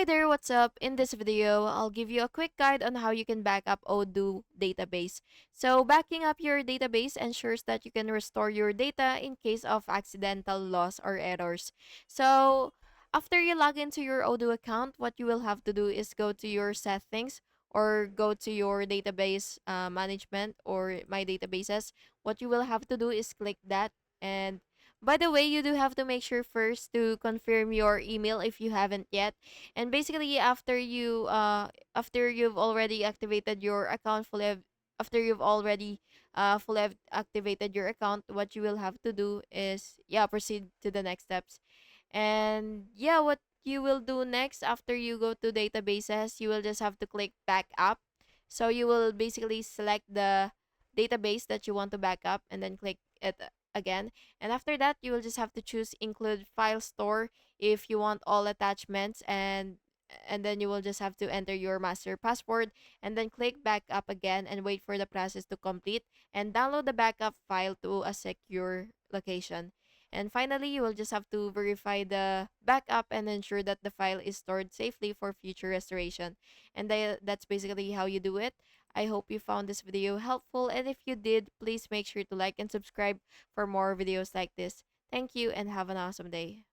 Hi there, what's up? In this video, I'll give you a quick guide on how you can back up Odoo database. So, backing up your database ensures that you can restore your data in case of accidental loss or errors. So, after you log into your Odoo account, what you will have to do is go to your settings or go to your database management or my databases. What you will have to do is click that, and by the way, you do have to make sure first to confirm your email if you haven't yet. And basically, after you've already activated your account after you've already activated your account, what you will have to do is proceed to the next steps. And what you will do next after you go to databases, you will just have to click back up. So you will basically select the database that you want to back up and then click it again. And after that, you will just have to choose include file store if you want all attachments, and then you will just have to enter your master password and then click back up again and wait for the process to complete and download the backup file to a secure location. And finally, you will just have to verify the backup and ensure that the file is stored safely for future restoration. And that's basically how you do it. I hope you found this video helpful, and if you did, please make sure to like and subscribe for more videos like this. Thank you and have an awesome day.